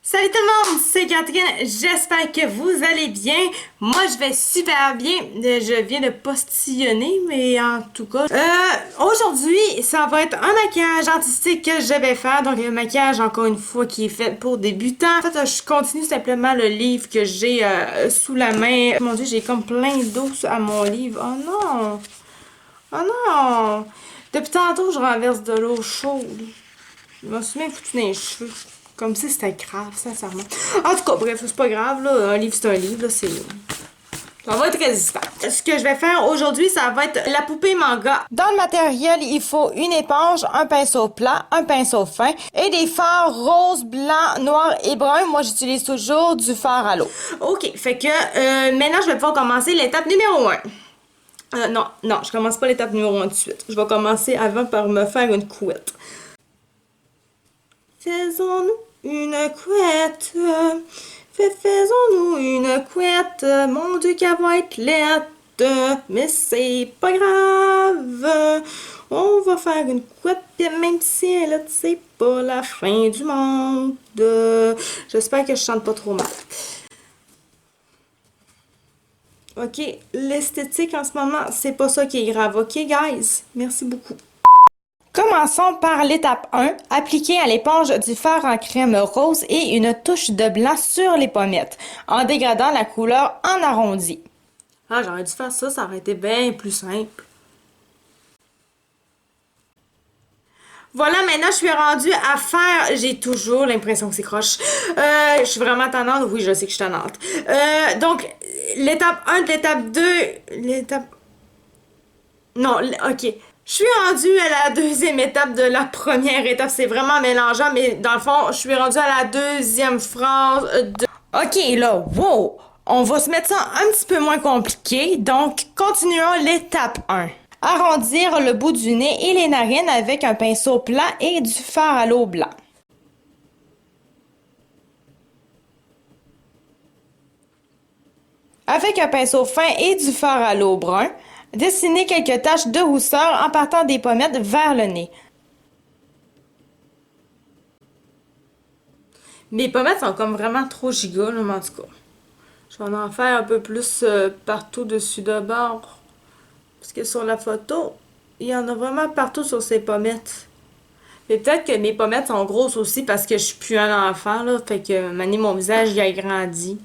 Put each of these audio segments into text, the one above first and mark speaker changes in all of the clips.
Speaker 1: Salut tout le monde, c'est Catherine, j'espère que vous allez bien. Moi je vais super bien, je viens de postillonner, mais en tout cas. Aujourd'hui, ça va être un maquillage artistique que je vais faire, donc un maquillage encore une fois qui est fait pour débutants. En fait, je continue simplement le livre que j'ai sous la main. Mon dieu, j'ai comme plein d'eau à mon livre. Oh non! Oh non! Depuis tantôt, je renverse de l'eau chaude. Je me suis même foutu dans les cheveux. Comme si c'était grave, sincèrement. En tout cas, bref, c'est pas grave, là. Un livre, c'est un livre, là. Ça va être résistant. Ce que je vais faire aujourd'hui, ça va être la poupée manga. Dans le matériel, il faut une éponge, un pinceau plat, un pinceau fin et des fards rose, blanc, noir et brun. Moi, j'utilise toujours du fard à l'eau. OK, fait que maintenant, je vais pouvoir commencer l'étape numéro 1. Non, je commence pas l'étape numéro 1 tout de suite. Je vais commencer avant par me faire une couette. Faisons-nous une couette, faisons-nous une couette, mon Dieu qu'elle va être laide, mais c'est pas grave, on va faire une couette, même si elle est, c'est pas la fin du monde. J'espère que je chante pas trop mal. Ok, l'esthétique en ce moment, c'est pas ça qui est grave, ok guys? Merci beaucoup. Commençons par l'étape 1. Appliquer à l'éponge du fard en crème rose et une touche de blanc sur les pommettes, en dégradant la couleur en arrondi. Ah, j'aurais dû faire ça, ça aurait été bien plus simple. Voilà, maintenant je suis rendue à faire... J'ai toujours l'impression que c'est croche. Je suis vraiment tannante. Oui, je sais que je suis tannante. Donc, l'étape 1 de l'étape 2... L'étape... Non, ok. Je suis rendue à la deuxième étape de la première étape. C'est vraiment mélangeant, mais dans le fond, je suis rendue à la deuxième phrase de... Ok, là, wow! On va se mettre ça un petit peu moins compliqué. Donc, continuons l'étape 1. Arrondir le bout du nez et les narines avec un pinceau plat et du fard à l'eau blanc. Avec un pinceau fin et du fard à l'eau brun, dessinez quelques taches de rousseur en partant des pommettes vers le nez. Mes pommettes sont comme vraiment trop giga, là, mais en tout cas. Je vais en faire un peu plus partout dessus de bord. Parce que sur la photo, il y en a vraiment partout sur ces pommettes. Mais peut-être que mes pommettes sont grosses aussi parce que je suis plus un enfant, là. Fait que mon visage, il a grandi.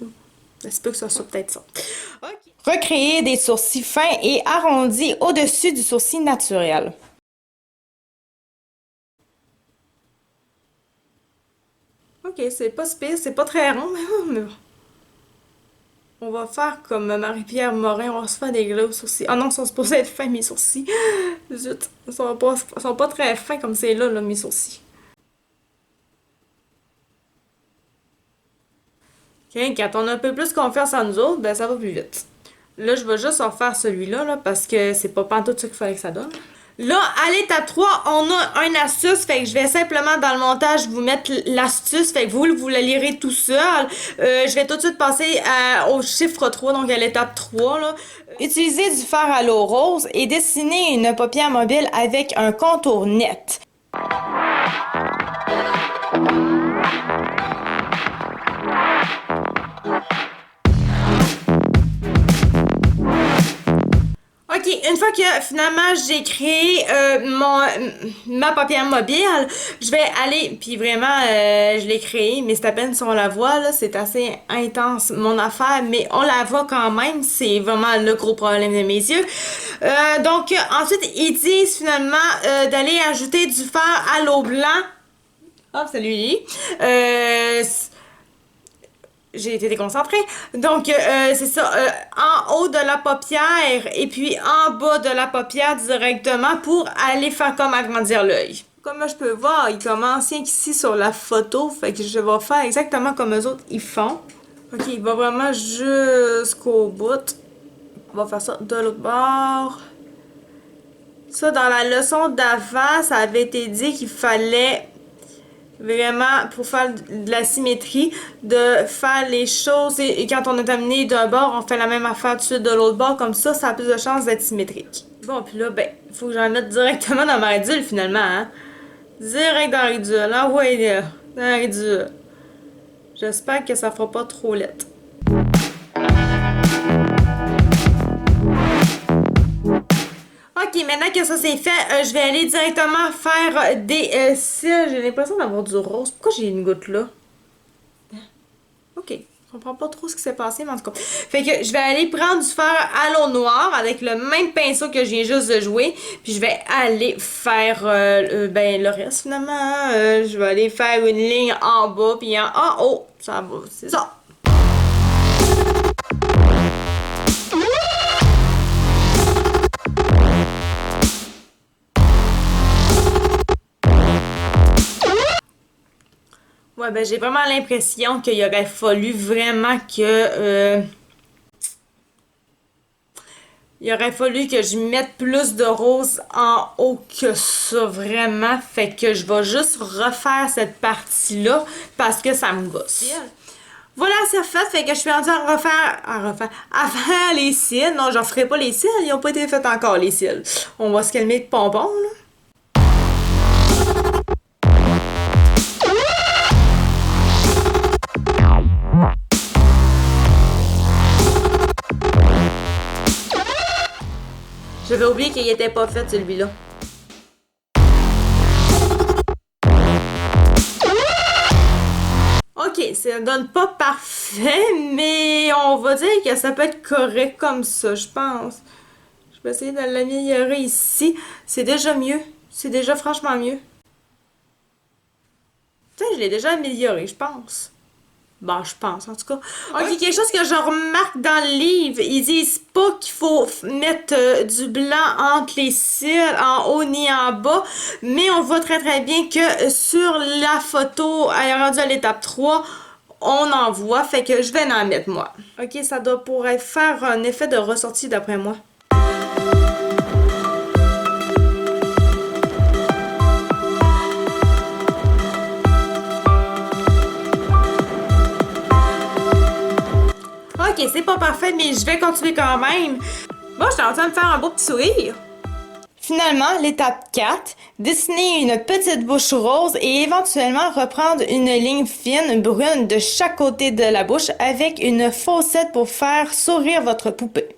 Speaker 1: C'est pas que ça soit peut-être ça. Okay. Recréer des sourcils fins et arrondis au-dessus du sourcil naturel. Ok, c'est pas si pire, c'est pas très rond, mais bon. On va faire comme Marie-Pierre Morin, on va se faire des gros sourcils. Ah non, ils sont supposés être fins, mes sourcils. Zut, ils sont pas très fins comme c'est là, mes sourcils. Ok, quand on a un peu plus confiance en nous autres, ben ça va plus vite. Là, je vais juste en faire celui-là, là, parce que c'est pas pantoute ça qu'il fallait que ça donne. Là, à l'étape 3, on a une astuce, fait que je vais simplement dans le montage vous mettre l'astuce, fait que vous la lirez tout seul. Je vais tout de suite passer au chiffre 3, donc à l'étape 3, là. Utilisez du fard à l'eau rose et dessinez une paupière mobile avec un contour net. Ok, une fois que finalement j'ai créé ma paupière mobile, je vais aller, puis vraiment je l'ai créé, mais c'est à peine si on la voit, là, c'est assez intense mon affaire, mais on la voit quand même, c'est vraiment le gros problème de mes yeux. Donc ensuite, ils disent finalement d'aller ajouter du fard à l'eau blanc. Hop, salut Lily. J'ai été déconcentrée. Donc, c'est ça. En haut de la paupière et puis en bas de la paupière directement pour aller faire comme agrandir l'œil. Comme je peux voir, il commence ici sur la photo. Fait que je vais faire exactement comme eux autres ils font. Ok, il va vraiment jusqu'au bout. On va faire ça de l'autre bord. Ça, dans la leçon d'avant, ça avait été dit qu'il fallait vraiment, pour faire de la symétrie, de faire les choses et quand on est amené d'un bord, on fait la même affaire tout de suite de l'autre bord, comme ça a plus de chances d'être symétrique. Bon, puis là, ben, faut que j'en mette directement dans ma rédule finalement, hein. Direct dans la rédule, ah ouais, là, dans la rédule. J'espère que ça fera pas trop lettre. Ok, maintenant que ça c'est fait, je vais aller directement faire des cils. J'ai l'impression d'avoir du rose. Pourquoi j'ai une goutte là? Ok, je comprends pas trop ce qui s'est passé, mais en tout cas. Fait que je vais aller prendre du fer à l'eau noire avec le même pinceau que je viens juste de jouer. Puis je vais aller faire ben, le reste finalement. Je vais aller faire une ligne en bas puis en haut. Ça va, c'est ça. Ouais, ben j'ai vraiment l'impression qu'il aurait fallu vraiment que... il aurait fallu que je mette plus de rose en haut que ça, vraiment. Fait que je vais juste refaire cette partie-là parce que ça me gosse. Voilà, c'est fait. Fait que je suis rendue à faire les cils. Non, j'en ferai pas les cils. Ils ont pas été faits encore, les cils. On va se calmer de pompons, là. J'avais oublié qu'il était pas fait, celui-là. Ok, ça donne pas parfait, mais on va dire que ça peut être correct comme ça, je pense. Je vais essayer de l'améliorer ici. C'est déjà mieux. C'est déjà franchement mieux. Tiens, je l'ai déjà amélioré, je pense. Bon, je pense, en tout cas. Ok, quelque chose que je remarque dans le livre, ils disent pas qu'il faut mettre du blanc entre les cils, en haut ni en bas, mais on voit très très bien que sur la photo, elle est rendue à l'étape 3, on en voit, fait que je vais en mettre moi. Ok, ça doit pourrait faire un effet de ressortie d'après moi. Ok, c'est pas parfait, mais je vais continuer quand même. Bon, je suis en train de me faire un beau petit sourire. Finalement, l'étape 4, dessiner une petite bouche rose et éventuellement reprendre une ligne fine brune de chaque côté de la bouche avec une fossette pour faire sourire votre poupée.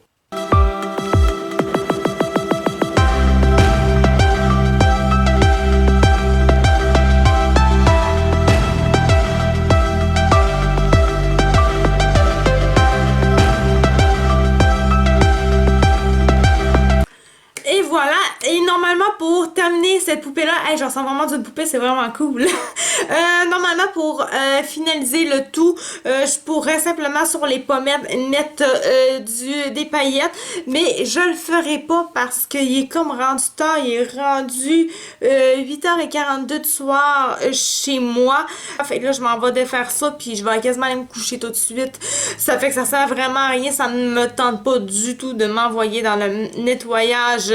Speaker 1: Et normalement, pour terminer cette poupée-là, hey, j'en sens vraiment d'une poupée, c'est vraiment cool. Normalement, pour finaliser le tout, je pourrais simplement sur les pommettes mettre des paillettes, mais je le ferai pas parce qu'il est comme rendu tard, il est rendu 8h42 du soir chez moi. Fait que là, je m'en vais défaire ça, puis je vais quasiment aller me coucher tout de suite. Ça fait que ça sert vraiment à rien, ça ne me tente pas du tout de m'envoyer dans le nettoyage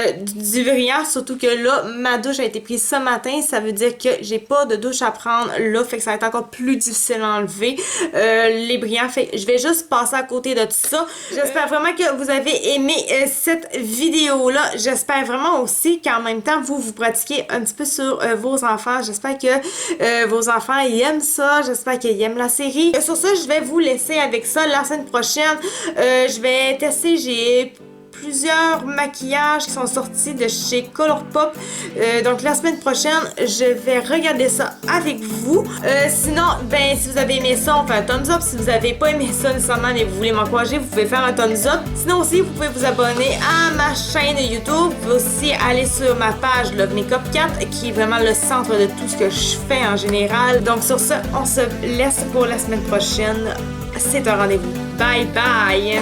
Speaker 1: du brillant, surtout que là, ma douche a été prise ce matin, ça veut dire que j'ai pas de douche à prendre là, fait que ça va être encore plus difficile à enlever les brillants, fait que je vais juste passer à côté de tout ça. J'espère vraiment que vous avez aimé cette vidéo-là, j'espère vraiment aussi qu'en même temps, vous pratiquez un petit peu sur vos enfants, j'espère que vos enfants ils aiment ça, j'espère qu'ils aiment la série. Sur ça, je vais vous laisser avec ça la semaine prochaine, je vais tester, j'ai plusieurs maquillages qui sont sortis de chez Colourpop. Donc la semaine prochaine, je vais regarder ça avec vous. Sinon, ben si vous avez aimé ça, on fait un thumbs up. Si vous n'avez pas aimé ça nécessairement et vous voulez m'encourager, vous pouvez faire un thumbs up. Sinon aussi, vous pouvez vous abonner à ma chaîne YouTube. Vous pouvez aussi aller sur ma page Love Makeup 4 qui est vraiment le centre de tout ce que je fais en général. Donc sur ça, on se laisse pour la semaine prochaine. C'est un rendez-vous. Bye bye!